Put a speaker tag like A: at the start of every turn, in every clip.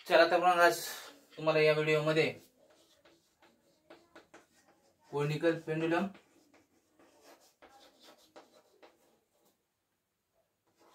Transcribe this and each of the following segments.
A: चला तर मग आज तुम्हाला या व्हिडिओमध्ये conical pendulum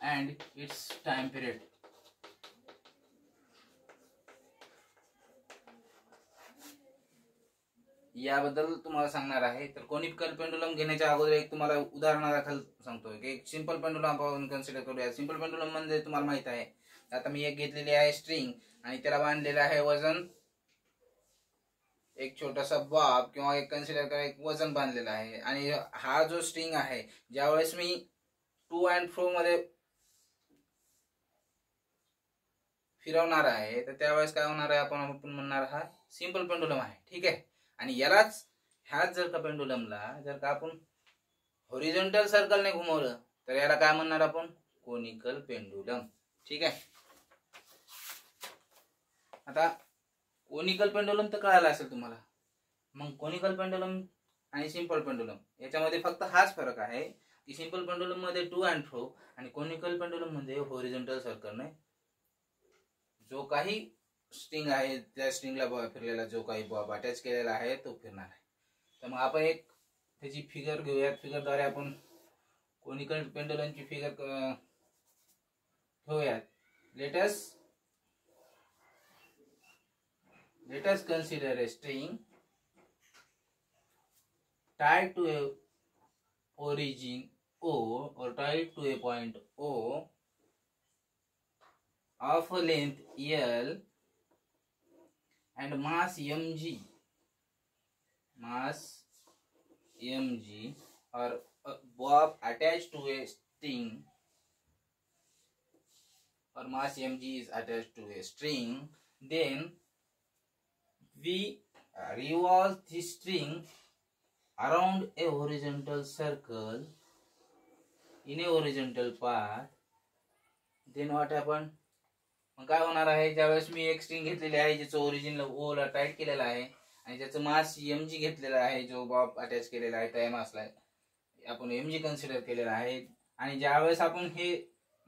A: and its time period याबद्दल तुम्हाला सांगणार आहे. तर कोनिकल पेंडुलम घेण्याच्या अगोदर एक तुम्हाला उदाहरणादाखल सांगतो की एक सिंपल पेंडुलम आपण कन्सिडर करूया. सिंपल पेंडुलम म्हणजे तुम्हाला माहित आहे. आता मी एक घेतलेली आहे स्ट्रिंग आणि त्याला बांधलेलं आहे वजन, एक छोटासा बॉब किंवा एक कन्सिडर करा एक वजन बांधलेलं आहे. आणि हा जो स्ट्रिंग आहे ज्यावेळेस मी टू अँड फ्रो मध्ये फिरवणार आहे तर त्यावेळेस काय होणार आहे, आपण म्हणणार हा सिंपल पेंडुलम आहे. ठीक आहे. आणि यालाच ह्याच जर का पेंडुलमला जर का आपण हॉरिझॉन्टल सर्कलने घुमवलं तर याला काय म्हणणार आपण, कोनिकल पेंडुलम. ठीक आहे. आता कोनिकल पेंडुलम तर कळालं असेल तुम्हाला. मग कोनिकल पेंडुलम आणि सिंपल पेंडुलम याच्यामध्ये फक्त हाच फरक आहे की सिंपल पेंडुलम मध्ये टू अँड फ्रो आणि कोनिकल पेंडुलम मध्ये हॉरिझॉन्टल सर्कलने जो काही स्ट्रिंग आहे त्या स्ट्रिंगला फिरलेला जो काही बॉब अटॅच केलेला आहे तो फिरणार आहे. तर मग आपण एक त्याची फिगर घेऊयात. फिगरद्वारे आपण कोनिकल पेंडुलमची फिगर घेऊयात. Let us consider a string tied to a origin O or tied to a point O of a length L and mass mg or a bob attached to a string or mass mg is attached to a string, then we revolve the string around a horizontal circle in a horizontal path. Then what happen? मग काय होणार आहे, ज्यावेळेस मी एक string घेतलेली आहे ज्याचं ओरिजिनला ओ ला टाईट केलेला आहे आणि ज्याचं मास mg घेतलेला आहे, जो बॉब अटॅच केलेला आहे त्या मासला आपण mg कन्सिडर केलेला आहे. आणि ज्यावेळेस आपण हे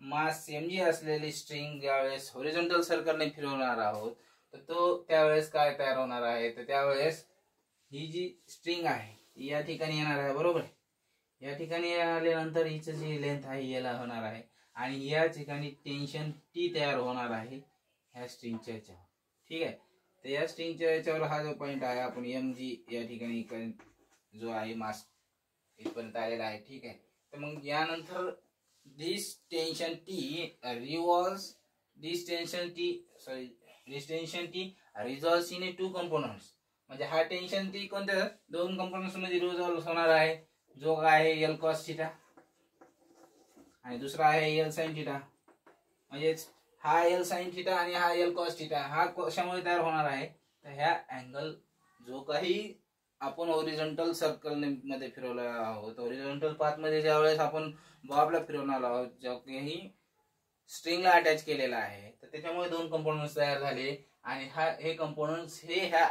A: मास mg असलेली स्ट्रिंग ज्यावेळेस हॉरिझॉन्टल सर्कलने फिरवणार आहोत तर तो त्यावेळेस काय तयार होणार आहे, तर त्यावेळेस ही जी स्ट्रिंग आहे या ठिकाणी येणार आहे. बरोबर. या ठिकाणी आल्यानंतर हिची जी लेंथ आहे याला होणार आहे आणि या ठिकाणी टेन्शन टी तयार होणार आहे ह्या स्ट्रिंगच्या याच्यावर. ठीक आहे. तर या स्ट्रिंगच्या याच्यावर हा जो पॉइंट आहे आपण mg या ठिकाणी जो आहे मास इथपर्यंत आलेला आहे. ठीक आहे. तर मग यानंतर this tension T resolves in a two components. म्हणजे हा टेन्शन टी कोणत्या दोन कंपोनंट्स मध्ये रिझॉल्व्ह होणार आहे, जो आहे L cos थीटा आणि दुसरा आहे L sin थीटा. म्हणजे हा L sin थीटा आणि हा L cos थीटा हा कशामुळे तयार होणार आहे, तर ह्या अँगल जो काही आपण हॉरिझॉन्टल सर्कल मध्ये फिरवला आहोत, हॉरिझॉन्टल पाथ मध्ये ज्यावेळेस आपण बॉबला फिरवणार आहोत जो काही स्ट्रिंगला अटॅच केलेला आहे तर त्याच्यामुळे दोन कंपोनंट्स तयार झाले. आणि हे कंपोनंट्स हे ह्या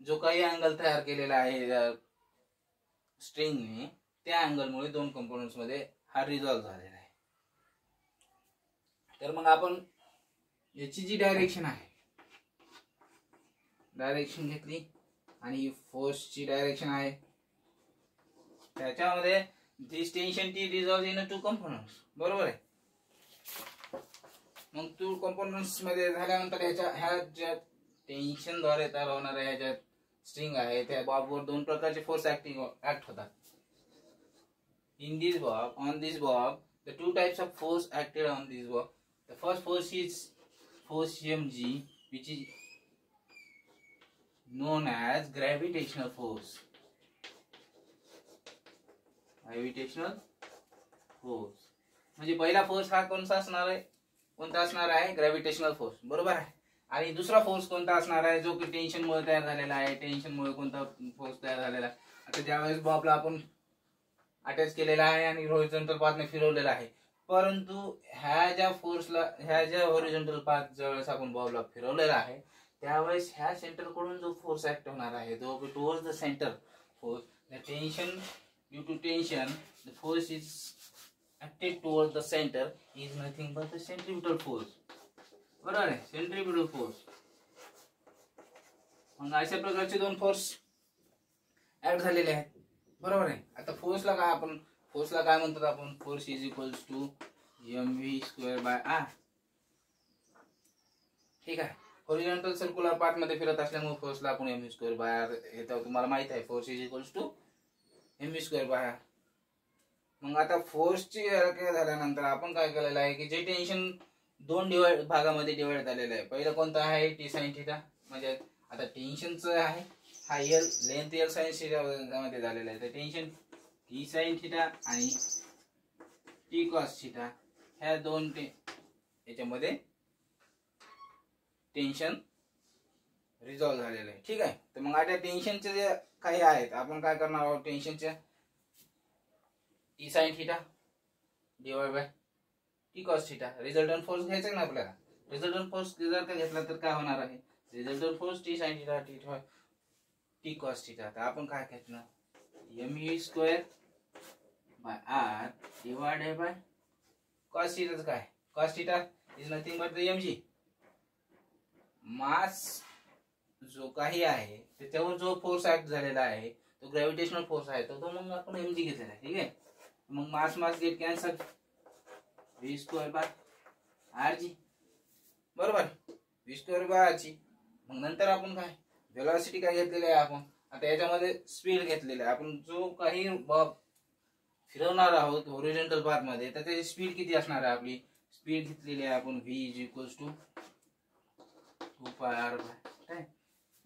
A: जो काही अँगल तयार केलेला आहे स्ट्रिंगने त्या अँगलमुळे दोन कंपोनंट्स मध्ये हा रिझॉल्व्ह झालेला आहे. तर मग आपण याची जी डायरेक्शन आहे डायरेक्शन घेतली आणि फोर्सची डायरेक्शन आहे त्याच्यामध्ये this tension T resolve into components. बरोबर आहे. मग टू कंपोनंट्स मध्ये झाल्यानंतर ह्या ज्या टेन्शन द्वारे तयार होणाऱ्या ह्या ज्या स्ट्रिंग आहे त्या बॉबवर दोन प्रकारचे फोर्स ऍक्ट होतात. In this Bob on this Bob the two types of force acted on this Bob. The first force is force mg which is known as gravitational force. Gravitational force म्हणजे पहिला force हा कोणता असणार आहे, gravitational force. बरोबर आहे. आणि दुसरा फोर्स कोणता असणार आहे, जो की टेन्शन मुळे तयार झालेला आहे. टेन्शन मुळे कोणता फोर्स तयार झालेला आहे, आता ज्यावेळेस बॉबला आपण अटॅच केलेला आहे आणि हॉरिझॉन्टल पाथने फिरवलेला आहे, परंतु ह्या ज्या हॉरिझॉन्टल पाथ ज्यावेळेस आपण बॉबला फिरवलेला आहे त्यावेळेस ह्या सेंटर कडून जो फोर्स ऍक्ट होणार आहे जो towards the centre force, the tension due to tension the force is acted towards the center is nothing but the centripetal force. बरोबर आहे. सेंट्रिपिटल फोर्स मग अशा प्रकारचे दोन फोर्स ऍड झालेले आहेत, बरोबर आहे. आता फोर्सला काय म्हणतात आपण, force is equals to mv²r. ठीक आहे. हॉरिझॉन्टल सर्क्युलर पाथ मध्ये फिरत असल्यामुळे फोर्सला आपण mv²r हे तर तुम्हाला माहित आहे. Force is equals to mv²r. मग आता फोर्सची व्याख्या झाल्यानंतर आपण काय केलेलं आहे की जे टेन्शन दोन भागामध्ये डिवाइड झालेलं आहे. पहिलं कोणतं आहे, टी साइन थिटा. म्हणजे आता टेन्शनचं आहे हा L length L sine theta मध्ये झालेला आहे. तर टेन्शन टी साइन थिटा आणि टी कॉस थिटा ह्या दोन याच्यामध्ये टेन्शन रिझॉल्व झालेलं आहे. ठीक आहे. तर मग आता टेन्शनचे जे काही आहेत आपण काय करणार आहोत, टेन्शनच्या T sine theta divide by T cos theta. Resultant force घ्यायचा ना आपल्याला. रिझल्टंट फोर्स जर का घेतला तर काय होणार आहे, resultant force T sine theta T cos theta. तर आपण काय घेतलं, mv² by r divided by cos थिटाचं काय, cos theta is nothing but the mg. Mass जो काही आहे त्याच्यावर जो फोर्स ऍक्ट झालेला आहे तो ग्रॅव्हिटेशनल फोर्स आहे, तो मग आपण mg घेतलेला आहे. ठीक आहे. मग mass get cancel, v² by rg, बरोबर, v² बाय rg. मग नंतर आपण काय व्हेलॉसिटी काय घेतलेली आहे आपण, आता याच्यामध्ये स्पीड घेतलेली आहे आपण. जो काही फिरवणार आहोत हॉरिझॉन्टल पाथ मध्ये तर त्याची स्पीड किती असणार आहे, आपली स्पीड घेतलेली आहे आपण v is equals to 2πr by time,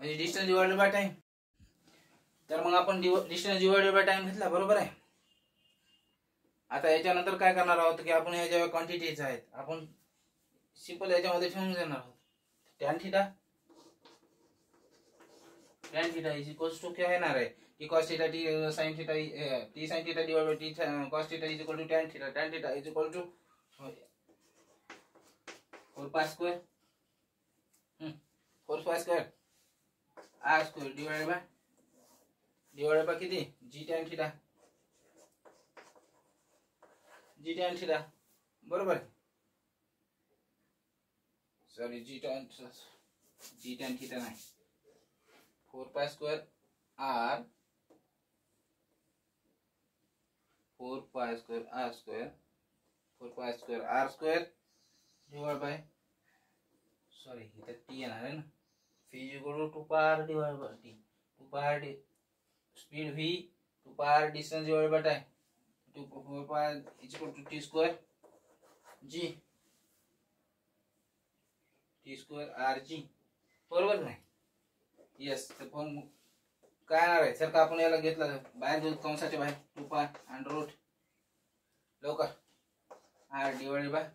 A: म्हणजे डिस्टन्स डिवाइडेड बाय टाइम. तर मग आपण डिस्टन्स डिवाइडेड बाय टाइम घेतला, बरोबर आहे. आता याच्यानंतर काय करणार आहोत की आपण ह्या ज्या क्वांटिटीज आहेत आपण सिंपल याच्यामध्ये ठेवून देणार आहोत. Tan theta is equals to काय येणार आहे, T cos theta T sine theta T sine theta divide by T cos theta is equal to tan theta. Tan theta is equal to 4π² 4π² r² divided by किती, g tan theta, बरोबर. Sorry g tan theta नाही, 4π² r 4π² r² divide by, sorry इथे T येणार आहे ना, v equal to 2πr divide by T. 2πr speed v, 2πr distance divide by time, 4πr is equal to t² rg, बरोबर नाही. Yes. तर पण काय येणार आहे, जर का आपण याला घेतलं बाहेर घेऊ कंसाच्या बाहेर, 2π अंडर रूट लवकर r divided by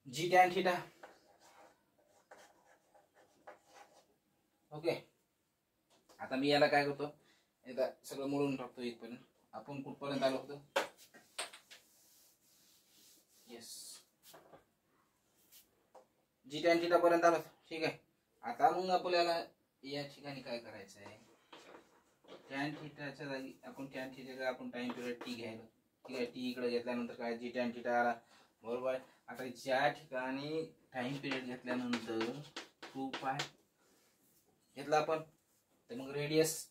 A: g tan theta. Okay. आता मी याला काय करतो, एकदा सगळं मोडून टाकतो इथपर्यंत. आपण कुठपर्यंत आलो होतो, येस जी टॅन थिटा पर्यंत आलो. ठीक आहे. आता मग आपल्याला या ठिकाणी काय करायचं आहे, टॅन थिटाच्या जागी आपण टॅन थिटाचा आपण टाइम पिरियड टी घ्यायला. ठीक आहे. टी इकडे घेतल्यानंतर काय जी टॅन थिटा आला, बरोबर. आता ज्या ठिकाणी टाइम पिरियड घेतल्यानंतर 2π घेतला आपण, तर मग रेडियस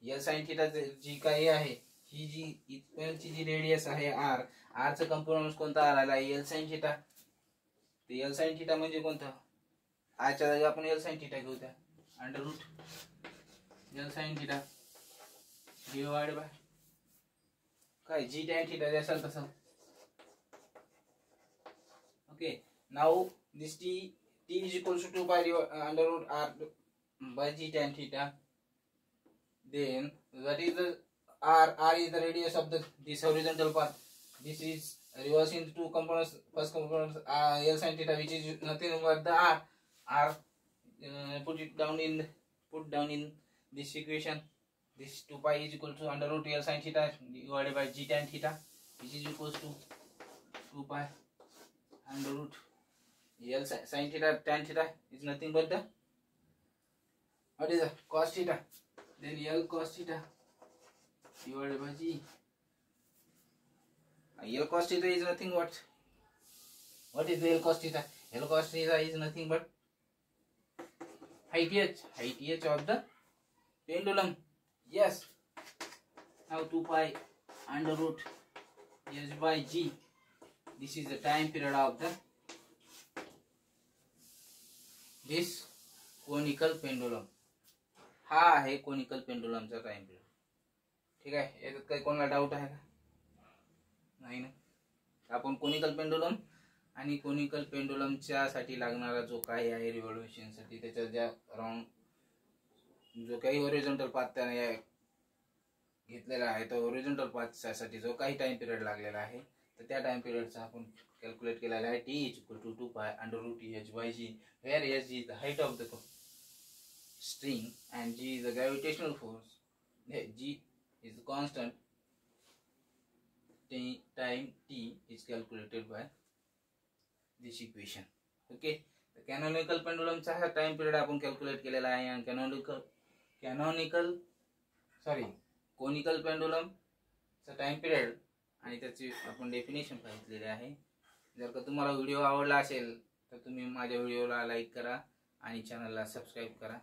A: एल साइन थिटा जी काही आहे ही जी इथपर्यंतची जी रेडियस आहे r चं कंपोनंट कोणता आला, एल साइन थिटा. ते एल साइन थिटा म्हणजे कोणतं, आजच्या जागी आपण एल साइन थिटा घेऊ, त्या under root l sine theta divide by काय जी टॅन थिटा असेल तसं. Okay. Now this t is equals to 2π under root r by g tan theta. Then what is the r is the radius of this horizontal path. This is reversed into two components. First component L sin theta, which is nothing but the r put down in this equation. This 2π is equal to under root L sin theta divided by g tan theta, which is equals to 2π under root L sin theta tan theta is nothing but the what is the cos theta. Then L cos theta divided by G. L cos theta is nothing but, what is the L cos theta? L cos theta is nothing but height h of the pendulum. Yes. Now 2 pi under root h by g. This is the time period of this conical pendulum. हा आहे conical पेंडुलमचा time period. ठीक आहे. याच्यात काही कोणाला doubt आहे का? नाही ना. आपण कोनिकल पेंडुलम आणि कोनिकल पेंडुलमच्या साठी लागणारा जो काही आहे रिव्हॉल्युशन साठी त्याच्या ज्या राउंड जो काही हॉरिझॉन्टल पाथ त्याने घेतलेला आहे तो हॉरिझॉन्टल पाथसाठी जो काही टाइम पिरियड लागलेला आहे तर त्या टाइम पिरियडचा आपण कॅल्क्युलेट केलेला आहे. t = 2 pi under root h by g, where h is the height of the string and g is the gravitational force. G is the constant. Time t is calculated by this equation. Okay. The canonical pendulum चा हा time period आपण calculate केलेला आहे आणि conical pendulum चा time period आणि त्याची आपण डेफिनेशन पाहिलेली आहे. जर का तुम्हाला व्हिडिओ आवडला असेल तर तुम्ही माझ्या व्हिडिओला लाईक करा आणि चॅनलला सबस्क्राइब करा.